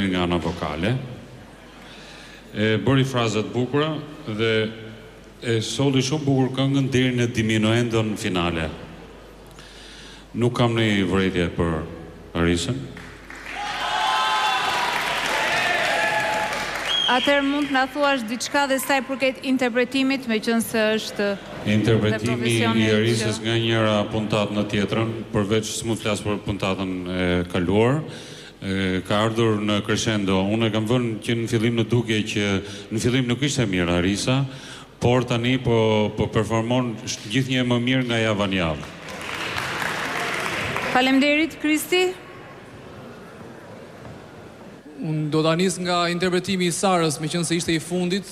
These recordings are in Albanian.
deri nga ana vokale. Bëri frazat bukura dhe e solli shumë bukur këngën deri në diminuendon finale. Nuk kam një vërejtje për Arisën. Atëherë mund të na thuash diçka dhe sa i përket interpretimit, meqense është interpretimi i Arisës nga njëra puntat në tjetrën, përveç s'mund të flas për puntatën e kaluar, ka ardhur në crescendo. Unë kam vënë që në fillim në dukje që në fillim nuk ishte mirë Arisa, por tani po performon gjithnjë më mirë nga java në javë. Faleminderit, Kristi. Unë do ta nis nga interpretimi i Sarës, meqense ishte i fundit.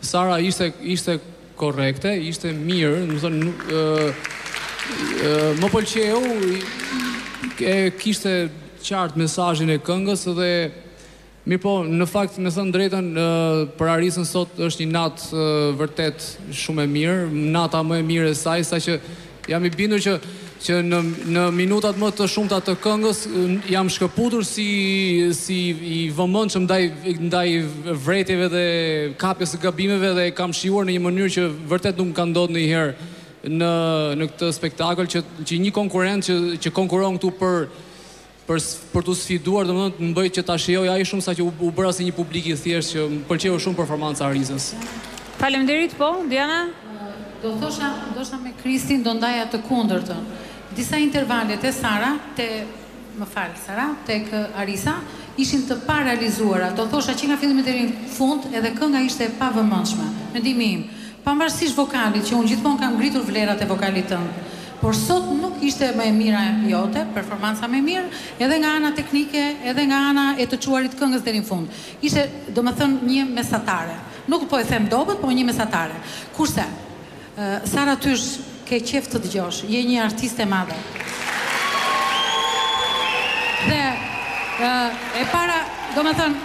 Sara ishte korrekte, ishte mirë, do të thonë më pëlqeu, kishte qartë mesazhin e këngës dhe mirë po, në fakt, me thënë drejtën, për Arisën sot është një natë vërtet shumë e mirë, nata më e mirë e saj, saqë jam i bindur që në minutat më të shumta të këngës jam shkëputur si i vëmendshëm ndaj vretjeve dhe kapjes së gabimeve dhe kam shijuar në një mënyrë që vërtet nuk ka ndodhur ndonjëherë në këtë spektakël që një konkurrent që konkuron këtu për të sfiduar, domethënë më bëj që ta shijoj ai shumë sa që u bëra si një publik i thjeshtë që më pëlqeu shumë performanca e Arisës. Faleminderit, po, Diana. Do thosha, ndoshta me Kristin do ndaja të kundërtën. Disa intervalet e Sara, tek Arisa, ishin të parealizuara. Do thosha që nga fillimi deri në fund edhe kënga ishte e pavëmendshme. Mendimi im, pavarësisht vokalit, që unë gjithmonë kam ngritur vlerat e vokalit tënd, por sot nuk ishte më e mira jote, performanca më e mirë, edhe nga ana teknike, edhe nga ana e të çuarit këngës deri në fund. Ishte, domethënë, një mesatare. Nuk po e them dobët, po një mesatare. Kurse Sara Tysh, ke qef të dëgjosh, je një artiste e madhe. Dhe e para, domethënë,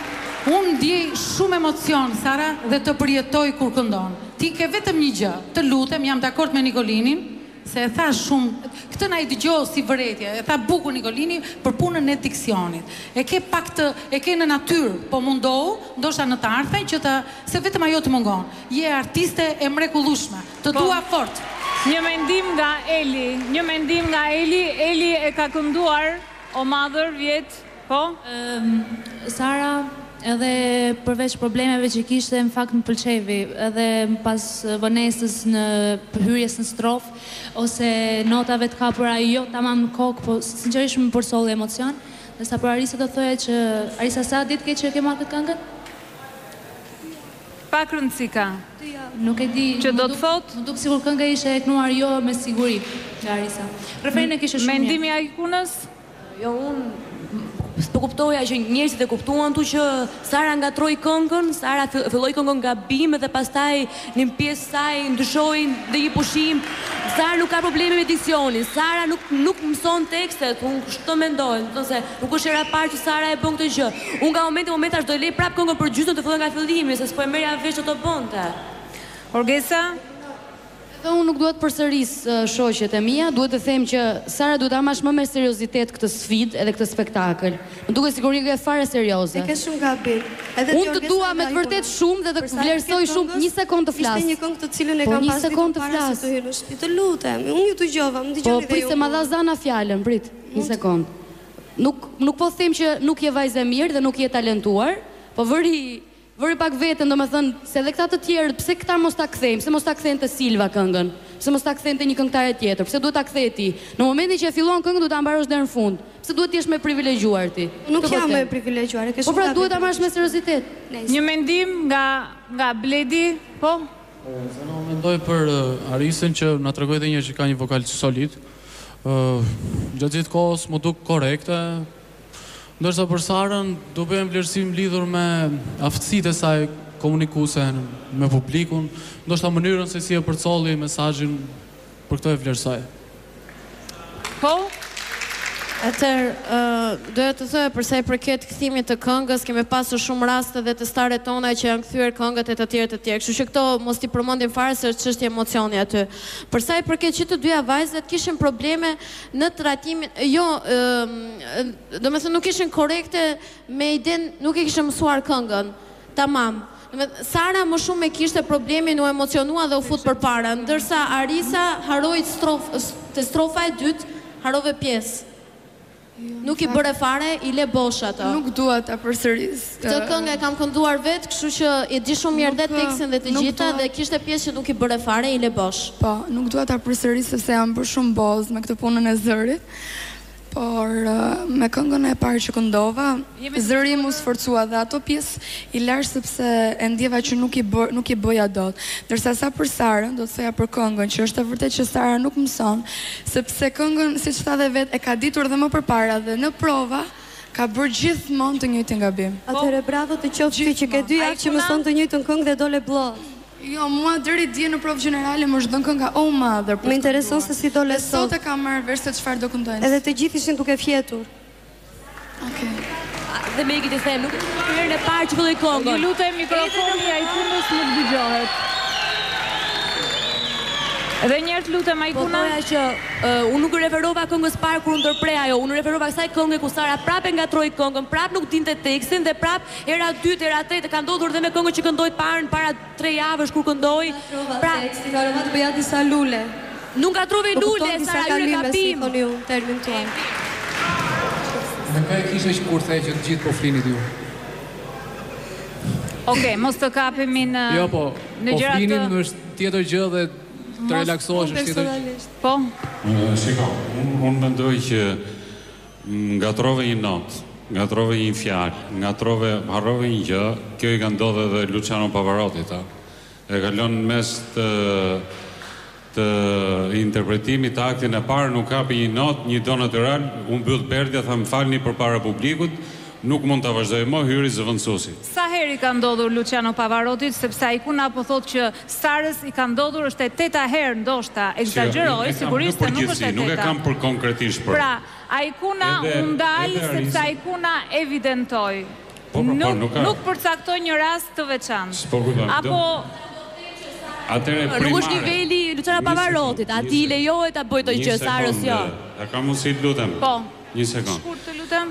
unë ndjej shumë emocion, Sara, dhe të përjetoj kur këndon. Ti ke vetëm një gjë, të lutem, jam dakord me Nikolinin, se e tha shumë, këtë na i dëgjoj si vërejtje, e tha bukur Nikolini për punën e diksionit. E ke pak e ke në natyrë, po mundohu, ndoshta në të ardhmen që se vetëm ajo të mungon. Je artiste e mrekullueshme, të dua fort. Një mendim nga Eli, Eli e ka kënduar O Mother vjet, po? Sara, edhe përveç problemeve që kishte, në fakt më pëlqevi, edhe pas vonesës në hyrjes në strofë, ose notave të kapura jo tamam në kokë, po sinqerisht më përsolli emocion. Dhe sa për Arisa do thoya që Arisa sa ditë ke që ke marrë këtë këngën? Pak rëndësi ka. Nuk e di. Që do të thotë? Më duk sigur kënga ishte e kënuar jo me siguri nga Arisa. Refrenin e kishe shumë mirë. Mendimi i Kunës? Jo, unë s'po kuptoja që njerëzit e kuptuan tu që Sara ngatroi këngën, Sara filloi këngën nga bim dhe pastaj në pjesë saj ndryshoi dhe i pushim. Sara nuk ka probleme me diksionin, Sara nuk mëson tekstet, unë kështu mendoj, se nuk është era parë që Sara e bën këtë gjë. Unë nga momenti tash do e lej prap këngën për gjysmën të filloj nga fillimi, se s'po e merja vesh që të bënte. Orgesa? Dhe unë nuk duhet përsëris shoqet e mia, duhet të them që Sara duhet ta marrësh më me seriozitet këtë sfidë edhe këtë spektakël. Më duket sigurisht që është fare serioze. E ke shumë gabim. Unë të dua me të vërtet shumë dhe të vlerësoj shumë. Një sekond të flas. Ishte një këngë të cilën e kam pasur. Një sekond të flas. Të lutem, unë ju dëgjova, më dëgjoni dhe ju. Po prit se ma dha Zana fjalën, prit. Një sekond. Nuk po them që nuk je vajzë e mirë dhe nuk je talentuar, po vëri pak vetën, domethënë, se edhe këta të tjerë, pse këta mos ta kthejmë, pse mos ta kthejnë të Silva këngën, pse mos ta kthejnë të një këngëtare tjetër, pse duhet ta kthej ti? Në momentin që e fillon këngën duhet ta mbarosh deri në fund. Pse duhet të jesh më privilegjuar ti? Nuk jam më privilegjuar, e ke shumë. Po pra duhet ta marrësh me seriozitet. Një mendim nga Bledi, po? Unë mendoj për Arisën që na tregoi edhe një që ka një vokal solid. Gjatë gjithë kohës më duk korrekte. Ndërsa për Sarën, do bëjmë vlerësim lidhur me aftësitë e saj komunikuese me publikun, ndoshta mënyrën se si e përcolli mesazhin, për këtë e vlerësoj. Po? Doja të thëjë përsa i përket kthimit të këngës, kemi pasur shumë raste dhe të staret tona që janë kthyer këngët e të tjerë. Kështu që këto mos t'i përmendim fare se është çështje emocioni aty. Përsa i përket që të dyja vajzat kishin probleme në trajtimin, domethënë nuk ishin korrekte me idenë, nuk e kishin mësuar këngën. Tamam. Sara më shumë e kishte problemin, u emocionua dhe u fut përpara, ndërsa Arisa haroi te strofa e dytë, harove pjesë. Nuk i bëre fare, i le bosh ato. Nuk dua ta përsëris. Këtë këngë e kam kënduar vetë, kështu që e di shumë mirë dhe tekstin dhe të gjitha dhe kishte pjesë që nuk i bëre fare, i le bosh. Po, nuk dua ta përsëris sepse jam bërë shumë boz me këtë punën e zërit. Por me këngën e parë që këndova, zëri mu sforcua dhe ato pjesë i larë sepse e ndjeva që nuk i bëja dot. Dërsa sa për Sarën, do të thoja për këngën, që është e vërtet që Sara nuk mëson, sepse këngën, si që tha dhe vetë, e ka ditur dhe më përpara dhe në prova, ka bërë gjithmonë të njëjtin gabim. Atëre bravo të qoftë që ke dy javë që mëson të njëjtën këngë dhe dole bllok. Jo, mua deri dje në provë generale më është dhënë kënga Oh Mother. Më intereson se si dole sot. Sot e kam marrë vesh se çfarë do këndojnë. Edhe të gjithë ishin duke fjetur. Okej. Dhe me i këtë them, nuk herën e parë që filloi këngën. Ju lutem mikrofoni ai fundës nuk dëgjohet. Edhe njerët lutem Ajkuna. Po thoja që unë nuk referova këngës parë kur unë ndërprej ajo, unë referova kësaj këngë ku Sara prapë ngatroi këngën, prapë nuk dinte tekstin dhe prapë era 2, era 3 ka ndodhur dhe me këngën që këndoi parë para 3 javësh kur këndoi. Pra, tekstin ka rënë të bëja disa lule. Nuk ngatrove lule, Sara hyre gabim. Termin tuaj. Dhe ka e kishe që kur thej që të gjithë po flinit ju. Okej, mos të kapemi në Jo, po flinim është tjetër gjë dhe të relaksohesh është tjetër gjë. Po? Shiko, unë mendoj që ngatrove një notë, ngatrove një fjalë, harrove një gjë, kjo i ka ndodhur edhe Luciano Pavarotit, e kalon mes të interpretimit të aktin e parë, nuk kapi një notë, një do natyral, unë mbyll berdhja, tha më falni përpara publikut, nuk mund të vazhdoj më, hyri zëvendësuesi. Sa heri ka ndodhur Luciano Pavarotit, sepse Ajkuna po thotë që Sarës i ka ndodhur është e 8 herë, ndoshta egzagjeroj, sigurisht nuk është e 8. Nuk e kam për konkretisht për. Pra, Ajkuna u ndal sepse Ajkuna evidentoi. Nuk përcaktoi një rast të veçantë. Apo nuk është niveli Luciano Pavarotit, ati i lejohet ta bëjë të gjë Sarës jo. A ka mundësi të lutem? Po. Një sekund. Shkurt të lutem.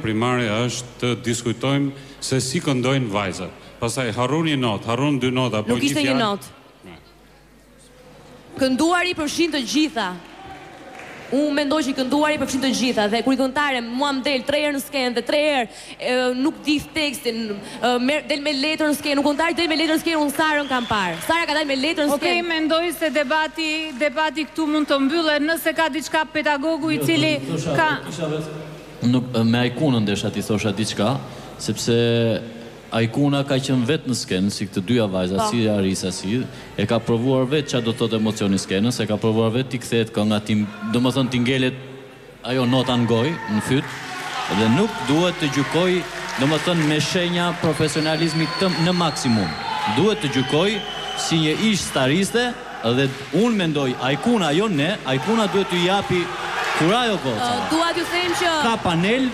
Primare është të diskutojmë se si këndojnë vajzat. Pastaj harron një notë, harron 2 nota apo një fjalë. Nuk ishte një notë. Kënduari përfshin të gjitha. Unë mendoj që i kënduari përfshin të gjitha dhe kur i këngëtare mua më del 3 herë në skenë dhe 3 herë nuk di tekstin, del me letër në skenë, nuk këngëtari del me letër në skenë, unë Sarën kam parë. Sara ka dalë me letër në skenë. Okej, mendoj se debati këtu mund të mbyllet nëse ka diçka pedagogu i cili ka me Ajkunën desha ti thosha diçka, sepse Ajkuna ka qenë vetë në skenë, si këtë dyja vajza, si Arisa, e ka provuar vetë që do të thotë emocioni skenës, e ka provuar vetë t'i kthehet kënga, do më thënë t'i ngelet ajo nota në gojë, në fyt, dhe nuk duhet të gjykoj, do më thënë me shenja profesionalizmi në maksimum. Duhet të gjykoj si një ish stariste, dhe unë mendoj, Ajkuna jo ne, Ajkuna duhet të japi kura jo goca. Dua t'ju them që ka panel,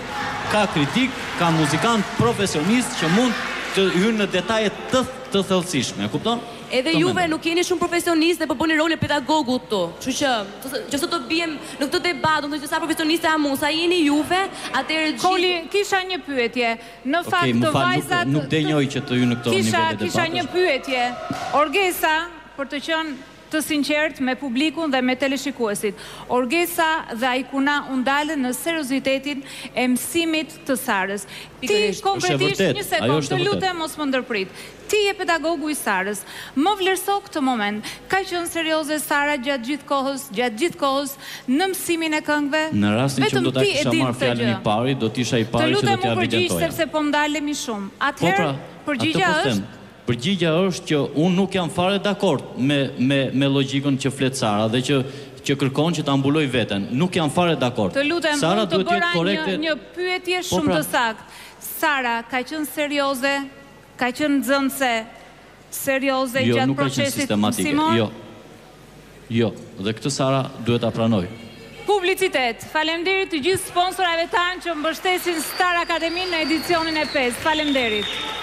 ka kritik, ka muzikant profesionist që mund të hyrë në detajet të thellësishme, e kupton? Edhe juve nuk jeni shumë profesionist dhe po bëni rolin e pedagogut këtu. Kështu që sot do bijem në këtë debat, do të thotë sa profesioniste jam unë, sa jeni juve, atëherë gjithë. Koli, kisha një pyetje. Në fakt të vajzat nuk denjoj që të hyrë në këto nivele debatësh. Kisha një pyetje. Orgesa, për të qenë të sinqert me publikun dhe me teleshikuesit. Orgesa dhe Ajkuna u ndalën në seriozitetin e mësimit të Sarës. Ti konkretisht, një sekond, të lutem mos më ndërprit. Ti je pedagogu i Sarës. Më vlerëso këtë moment. Ka qenë serioze Sara gjatë gjithë kohës në mësimin e këngëve? Në rastin që do ta kisha marrë fjalën i pari, do të isha i pari që do t'ja evidentoja. Të lutem më përgjigj sepse po ndalemi shumë. Atëherë, përgjigja është Përgjigja është që unë nuk jam fare dakord me logjikën që flet Sara dhe që kërkon që ta mbuloj veten. Nuk jam fare dakord. Të lutem, unë të bëra një pyetje shumë të saktë. Sara ka qenë serioze, ka qenë nxënëse serioze gjatë procesit mësimor? Jo, dhe këtë Sara duhet ta pranoj. publicitet. Faleminderit të gjithë sponsorave tanë që mbështesin Star Academy në edicionin e 5. Faleminderit.